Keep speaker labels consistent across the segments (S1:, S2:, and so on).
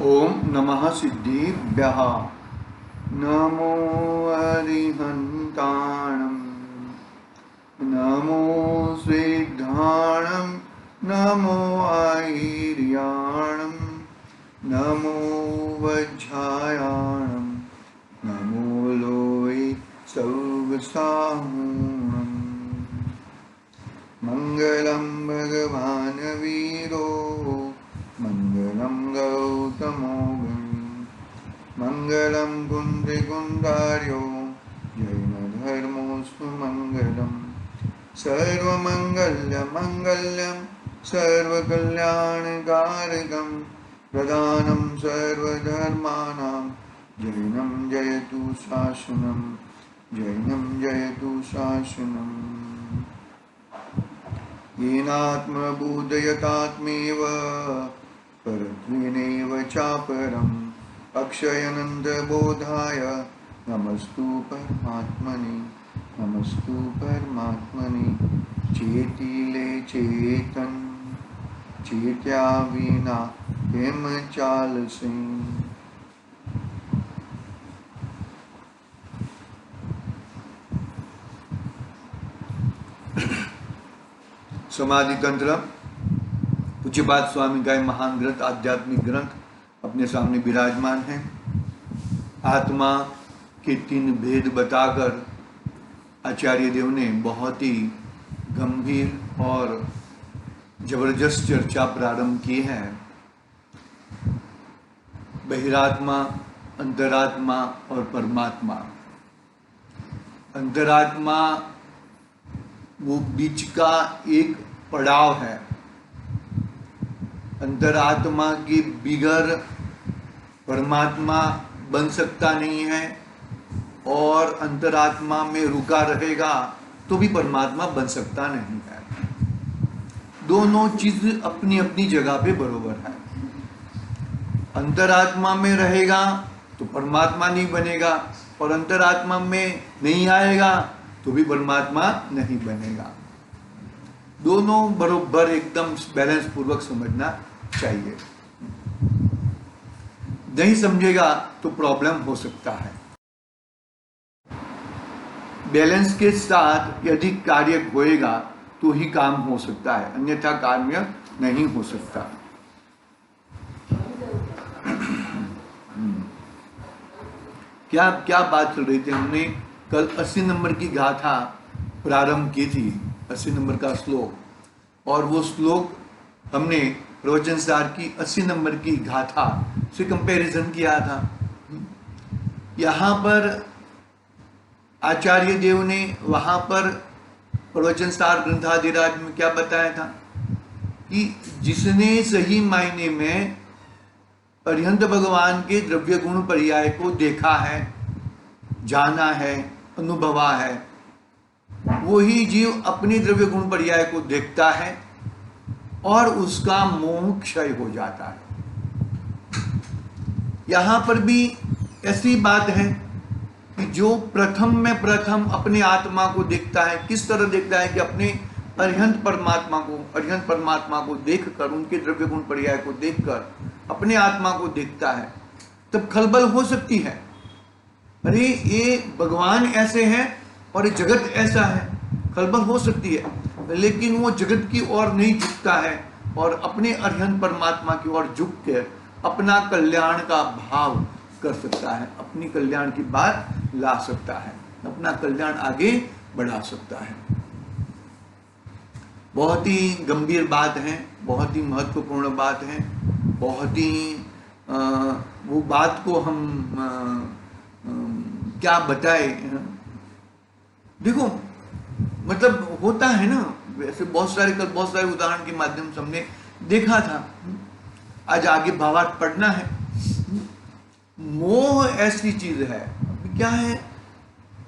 S1: ओम नमः सिद्धिभ्यः। नमो अरिहन्ताणं, नमो सिद्धाणं, नमो आयर्याणं, नमो वज्रायाणं, नमो लोये सर्वसाहुणम्। मंगलम भगवान वीरो, मंगलम गौतमो गण, मंगलम कुंद्रिकुंडार्यो, जैन धर्मोस्तु मंगलम। सर्वमंगल्य मंगल्यम सर्वकल्याणकारकम, प्रदानं सर्वधर्माणां, जैनं जयतु शासनं, जैनं जयतु शासनम्। येनात्मबोधयतात्मेव परत्वेनैव चापरम्, अक्षयानन्दबोधाय नमस्तु परमात्मने, नमस्तु परमात्मने। चेतिले चेतन, चेत्या विना किम चालसे। समाधि तंत्र पूज्यपाद स्वामी का महान ग्रंथ, आध्यात्मिक ग्रंथ अपने सामने विराजमान है। आत्मा के 3 भेद बताकर आचार्य देव ने बहुत ही गंभीर और जबरदस्त चर्चा प्रारंभ की है। बहिरात्मा, अंतरात्मा और परमात्मा। अंतरात्मा वो बीच का एक पड़ाव है। अंतरात्मा के बिगर परमात्मा बन सकता नहीं है, और अंतरात्मा में रुका रहेगा तो भी परमात्मा बन सकता नहीं है। दोनों चीज अपनी अपनी जगह पे बरोबर है। अंतरात्मा में रहेगा तो परमात्मा नहीं बनेगा, और अंतरात्मा में नहीं आएगा तो भी परमात्मा नहीं बनेगा। दोनों बरोबर एकदम बैलेंस पूर्वक समझना चाहिए। नहीं समझेगा तो प्रॉब्लम हो सकता है। बैलेंस के साथ यदि कार्य होएगा तो ही काम हो सकता है, अन्यथा कार्य नहीं हो सकता। क्या क्या बात चल रही थी? हमने कल 80 नंबर की गाथा प्रारंभ की थी, 80 नंबर का श्लोक, और वो श्लोक हमने प्रवचन सार की 80 नंबर की गाथा से कंपैरिजन किया था। यहाँ पर आचार्य देव ने वहाँ पर प्रवचन सार ग्रंथाधिराज में क्या बताया था कि जिसने सही मायने में अरिहंत भगवान के द्रव्य गुण पर्याय को देखा है, जाना है, अनुभवा है, वही जीव अपने द्रव्य गुण पर्याय को देखता है और उसका मोह क्षय हो जाता है। यहां पर भी ऐसी बात है कि जो प्रथम में प्रथम अपने आत्मा को देखता है, किस तरह देखता है कि अपने अरिहंत परमात्मा को देखकर, उनके द्रव्य गुण पर्याय को देखकर अपने आत्मा को देखता है, तब खलबल हो सकती है। अरे ये भगवान ऐसे हैं और ये जगत ऐसा है, खलबल हो सकती है। लेकिन वो जगत की ओर नहीं झुकता है और अपने अरिहंत परमात्मा की ओर झुक के अपना कल्याण का भाव कर सकता है, अपनी कल्याण की बात ला सकता है, अपना कल्याण आगे बढ़ा सकता है। बहुत ही गंभीर बात है, बहुत ही महत्वपूर्ण बात है, बहुत ही वो बात को हम क्या बताए। देखो, मतलब होता है ना, वैसे बहुत सारे उदाहरण के माध्यम से हमने देखा था। आज आगे भावार्थ पढ़ना है। मोह ऐसी चीज है, क्या है,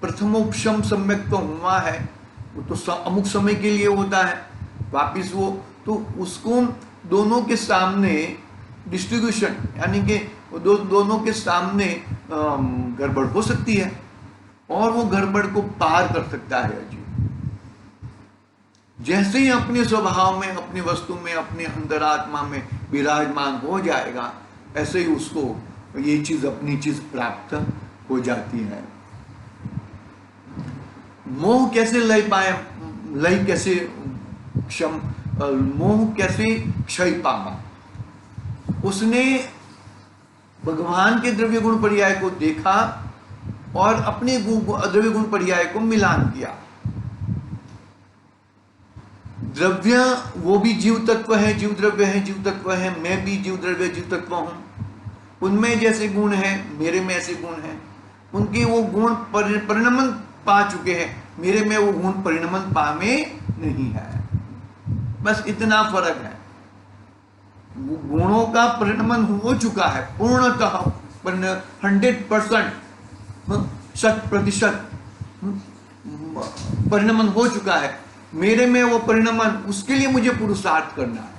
S1: प्रथमोपशम सम्यक तो हुआ है, वो तो अमुक समय के लिए होता है, वापिस वो तो उसको दोनों के सामने डिस्ट्रीब्यूशन, यानी कि दोनों के सामने गड़बड़ हो सकती है और वो गड़बड़ को पार कर सकता है अजीब। जैसे ही अपने स्वभाव में, अपनी वस्तु में, अपने अंतरात्मा में विराजमान हो जाएगा, ऐसे ही उसको ये चीज अपनी चीज प्राप्त हो जाती है। मोह कैसे लय कैसे मोह कैसे क्षय पावा? उसने भगवान के द्रव्य गुण पर्याय को देखा और अपने द्रव्य गुण पर्याय को मिलान किया। द्रव्य वो भी जीव तत्व है, जीव द्रव्य है, जीव तत्व है, मैं भी जीव द्रव्य जीव तत्व हूं। उनमें जैसे गुण है मेरे में ऐसे गुण है, उनके वो गुण परिणमन पा चुके हैं, मेरे में वो गुण परिणमन पावे नहीं है। बस इतना फर्क है। वो गुणों का परिणमन हो चुका है पूर्णतः 100%, 100% परिणमन हो चुका है। मेरे में वो परिणमन, उसके लिए मुझे पुरुषार्थ करना है।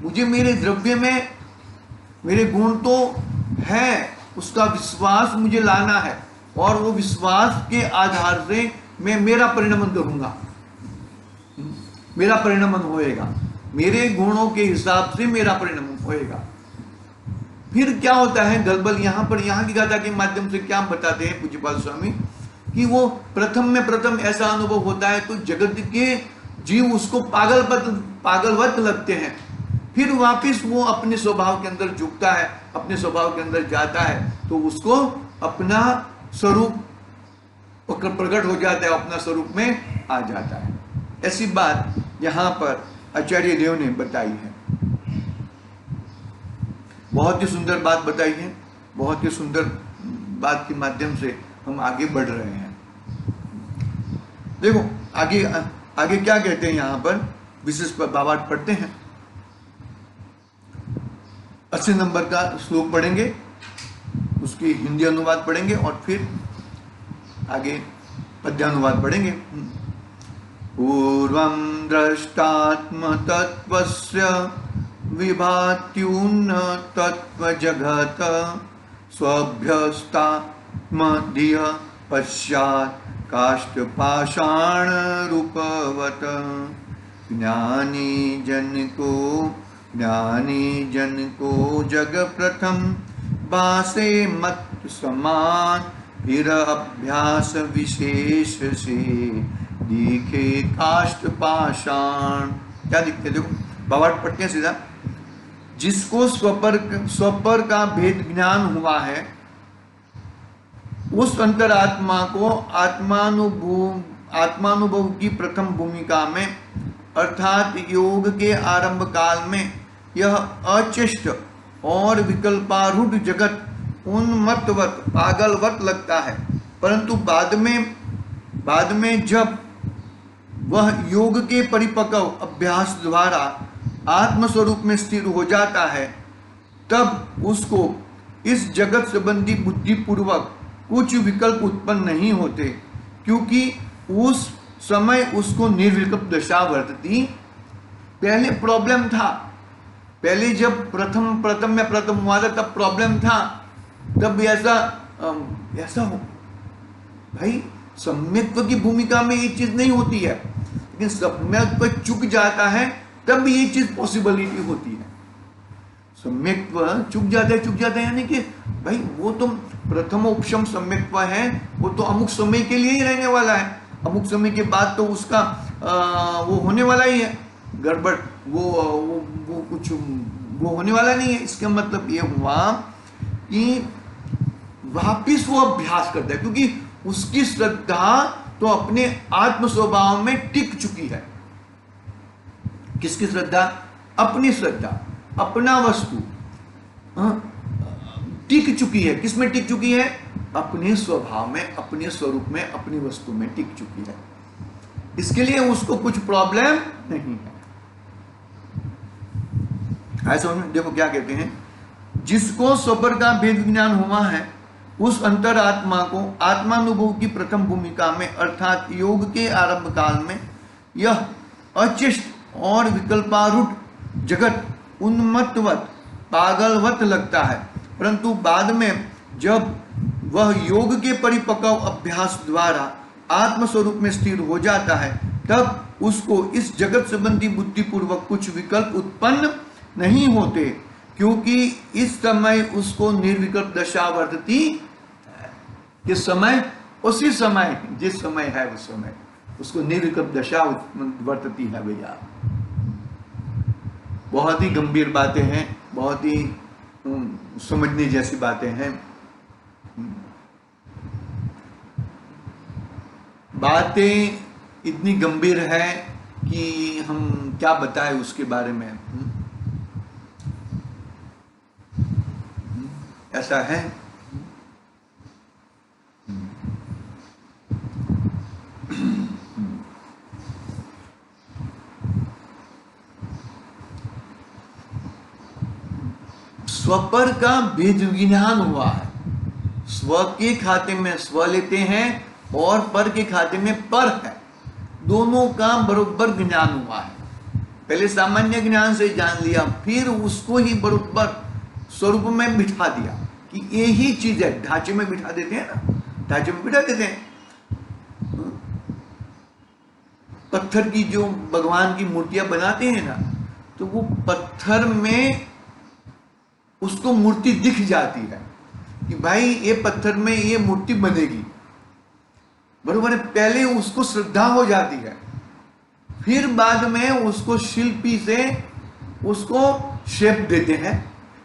S1: मुझे मेरे द्रव्य में मेरे गुण तो है, उसका विश्वास मुझे लाना है और वो विश्वास के आधार से मैं मेरा परिणमन करूंगा, मेरा परिणमन होएगा, मेरे गुणों के हिसाब से मेरा परिणमन होएगा। फिर क्या होता है गलबल यहाँ पर, यहाँ की गाथा के माध्यम से क्या बताते हैं पूज्यपाल स्वामी कि वो प्रथम में प्रथम ऐसा अनुभव होता है तो जगत के जीव उसको पागलवत लगते हैं। फिर वापिस वो अपने स्वभाव के अंदर झुकता है, अपने स्वभाव के अंदर जाता है तो उसको अपना स्वरूप प्रकट हो जाता है, अपना स्वरूप में आ जाता है। ऐसी बात यहाँ पर आचार्य देव ने बताई है। बहुत ही सुंदर बात बताई है, बहुत ही सुंदर बात के माध्यम से हम आगे बढ़ रहे हैं। देखो आगे आगे क्या कहते हैं यहाँ पर, विशेष पर भावार्थ पढ़ते हैं। 80 नंबर का श्लोक पढ़ेंगे, उसकी हिंदी अनुवाद पढ़ेंगे और फिर आगे पद्यानुवाद पढ़ेंगे। पूर्वं दृष्टात्म तत्वस्य विभात्युन्न तत्व जगत स्वभ्यस्तात्मधिय पश्चात् काष्ठपाषाण रूपवत ज्ञानी जन को जग प्रथम बासे मत समान फिर अभ्यास विशेष से दिखे काष्ठ पाषाण। क्या दिखते? देखो भावार्थ पढ़ते हैं सीधा। जिसको स्वपर का भेद ज्ञान हुआ है उस अंतरात्मा को आत्मानुभव की प्रथम भूमिका में अर्थात योग के आरंभ काल में यह अचेष्ट और विकल्पारूढ़ जगत उन्मत्तवत पागलवत लगता है, परंतु बाद में जब वह योग के परिपक्व अभ्यास द्वारा आत्मस्वरूप में स्थिर हो जाता है तब उसको इस जगत संबंधी बुद्धिपूर्वक कुछ विकल्प उत्पन्न नहीं होते, क्योंकि उस समय उसको निर्विकल्प दशा वर्तती। पहले प्रॉब्लम था, पहले जब प्रथम में प्रथम हुआ था तब प्रॉब्लम था, तब ऐसा हो भाई सम्यक्त्व की भूमिका में ये चीज नहीं होती है, लेकिन सम्यक्त्व चुक जाता है तब ये चीज पॉसिबिलिटी होती है। सम्यक्त्व चुक जाता है यानी कि भाई वो तो प्रथम उपशम सम्यक्त्व है, वो तो अमुक समय के लिए ही रहने वाला है, अमुक समय के बाद तो उसका वो होने वाला ही है गड़बड़, वो कुछ वो होने वाला नहीं है। इसका मतलब ये हुआ कि वापिस वो अभ्यास करता है, क्योंकि उसकी श्रद्धा तो अपने आत्म स्वभाव में टिक चुकी है। किसकी श्रद्धा? अपनी श्रद्धा, अपना वस्तु टिक चुकी है। किसमें टिक चुकी है? अपने स्वभाव में, अपने स्वरूप में, अपनी वस्तु में टिक चुकी है। इसके लिए उसको कुछ प्रॉब्लम नहीं है। ऐसा देखो क्या कहते हैं, जिसको स्वपर का भेद ज्ञान हुआ है उस अंतरात्मा को आत्मानुभव की प्रथम भूमिका में अर्थात योग के आरंभ काल में यह अचिष्ट और विकल्पारूढ़ जगत उन्मत्तवत पागलवत लगता है, परंतु बाद में जब वह योग के परिपक्व अभ्यास द्वारा आत्मस्वरूप में स्थिर हो जाता है तब उसको इस जगत संबंधी बुद्धिपूर्वक कुछ विकल्प उत्पन्न नहीं होते, क्योंकि इस समय उसको निर्विकल्प दशा वर्तती है। किस समय? उसी समय, जिस समय है उस समय उसको निर्विकल्प दशा वर्तती है भैया। बहुत ही गंभीर बातें हैं, बहुत ही समझने जैसी बातें हैं। बातें इतनी गंभीर है कि हम क्या बताएं उसके बारे में। ऐसा है। स्वपर का भेद ज्ञान हुआ है। स्व के खाते में स्व लेते हैं और पर के खाते में पर है। दोनों का बरोबर ज्ञान हुआ है। पहले सामान्य ज्ञान से जान लिया, फिर उसको ही बरोबर स्वरूप में बिठा दिया कि ये ही चीज है। ढांचे में बिठा देते हैं ना, ढांचे में बिठा देते हैं। पत्थर की जो भगवान की मूर्तियां बनाते हैं ना, तो वो पत्थर में उसको मूर्ति दिख जाती है कि भाई ये पत्थर में ये मूर्ति बनेगी, बरोबर है। पहले उसको श्रद्धा हो जाती है, फिर बाद में उसको शिल्पी से उसको शेप देते हैं।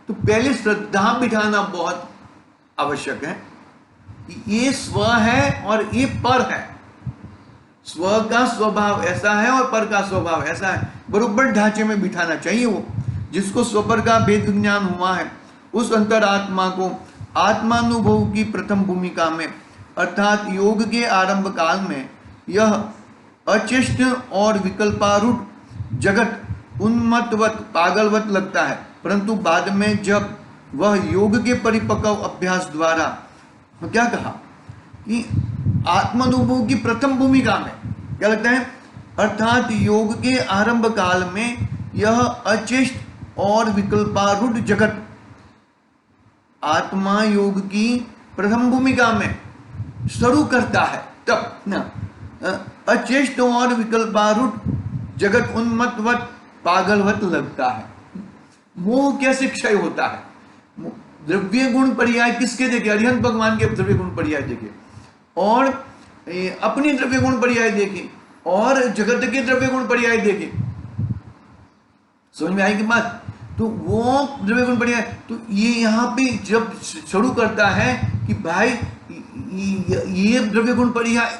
S1: तो पहले श्रद्धा बिठाना बहुत आवश्यक है कि ये स्व है और ये पर है। स्व का स्वभाव ऐसा है और पर का स्वभाव ऐसा है, बरोबर ढांचे में बिठाना चाहिए। वो जिसको स्वपर का भेद ज्ञान हुआ है, उस अंतरात्मा को आत्मानुभव की प्रथम भूमिका में अर्थात योग के आरंभ काल में यह अचेष्ट और विकल्पारूढ़ जगत उन्मत्तवत पागलवत लगता है, परंतु बाद में जब वह योग के परिपक्व अभ्यास द्वारा क्या कहा कि आत्मानुभव की प्रथम भूमिका में क्या लगता है, अर्थात योग के आरंभ काल में यह अचेष्ट और विकल्पारूढ़ जगत आत्मा योग की प्रथम भूमिका में शुरू करता है, तब ना अचेष्ट और विकल्पारूढ़ जगत उन्मत्तवत पागलवत लगता है। मोह कैसे क्षय होता है? द्रव्य गुण पर्याय किसके देखे? अरिहंत भगवान के द्रव्य गुण पर्याय देखे और अपनी द्रव्य गुण पर्याय देखे और जगत के द्रव्य गुण पर्याय देखे। समझ में आएगी बात? तो वो द्रव्य गुण पर्याय, तो ये यहाँ पे जब शुरू करता है कि भाई ये द्रव्य गुण पर्याय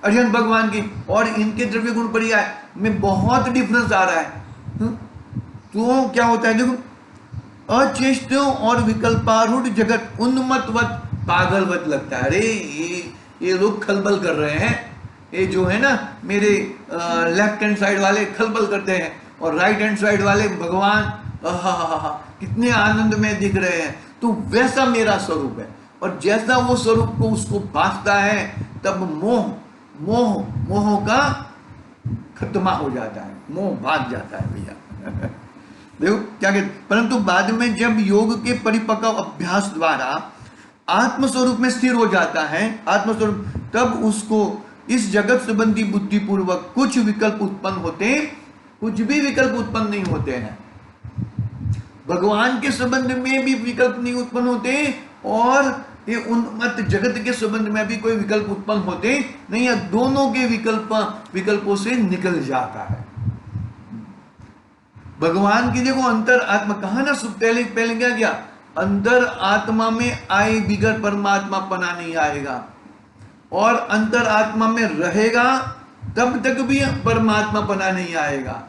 S1: अरिहंत भगवान के और इनके द्रव्य गुण पर्याय में बहुत डिफरेंस आ रहा है। तो क्या होता है देखो, अचेष्ट और विकल्पारूढ़ जगत उन्मत्तवत पागलवत लगता है। अरे ये लोग खलबल कर रहे हैं, ये जो है ना मेरे लेफ्ट हैंड साइड वाले खलबल करते हैं और राइट हैंड साइड वाले भगवान कितने आनंद में दिख रहे हैं। तो वैसा मेरा स्वरूप है, और जैसा वो स्वरूप को उसको भासता है तब मोह का खत्मा हो जाता है, मोह भाग जाता है भैया। देखो क्या कहते, परंतु बाद में जब योग के परिपक्व अभ्यास द्वारा आत्मस्वरूप में स्थिर हो जाता है, आत्मस्वरूप, तब उसको इस जगत संबंधी बुद्धिपूर्वक कुछ विकल्प उत्पन्न होते, कुछ भी विकल्प उत्पन्न नहीं होते हैं। भगवान के संबंध में भी विकल्प नहीं उत्पन्न होते और ये उन्मत्त जगत के संबंध में भी कोई विकल्प उत्पन्न होते नहीं है। दोनों के विकल्पों से निकल जाता है। भगवान की देखो अंतर आत्मा कहा ना, पहले क्या किया, अंतर आत्मा में आए बिगर परमात्मा पना नहीं आएगा, और अंतर आत्मा में रहेगा तब तक भी परमात्मा पना नहीं आएगा।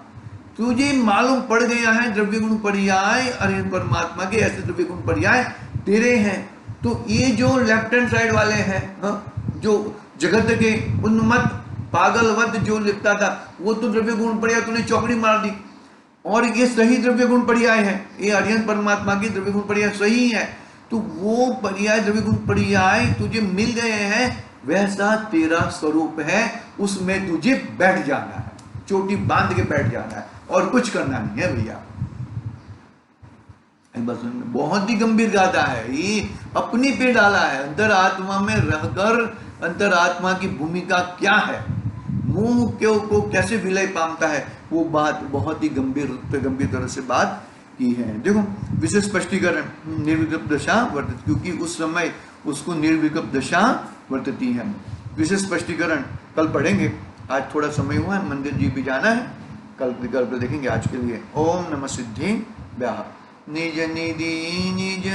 S1: तुझे मालूम पड़ गया है द्रव्य गुण पर्याय अरे परमात्मा के ऐसे द्रव्य गुण पर्याय तेरे हैं। तो ये जो लेफ्ट हैंड साइड वाले हैं, जो जगत के उन्मत्त पागलवत जो लिखता था, वो तो द्रव्य गुण पर्याय तूने चौकड़ी मार दी, और ये सही द्रव्य गुण पर्याय है, ये अरिहंत परमात्मा की द्रव्य गुण पर्याय सही है। तो वो पर्याय द्रव्य गुण पर्याय तुझे मिल गए हैं, वैसा तेरा स्वरूप है, उसमें तुझे बैठ जाना है, चोटी बांध के बैठ जाना है, और कुछ करना नहीं है भैया। बस बहुत ही गंभीर गाथा है, ये अपनी पे डाला है। अंतरात्मा में रहकर अंतरात्मा की भूमिका क्या है, मुंह को कैसे विलय पामता है, वो बात बहुत ही गंभीर तरह से बात की है। देखो विशेष स्पष्टीकरण निर्विकल्प दशा वर्तती, क्योंकि उस समय उसको निर्विकल्प दशा वर्तती है। विशेष स्पष्टीकरण कल पढ़ेंगे, आज थोड़ा समय हुआ है, मंदिर जी भी जाना है, कल विकल्प देखेंगे। आज के लिए ओम नमः सिद्धि व्याह निज निधि निज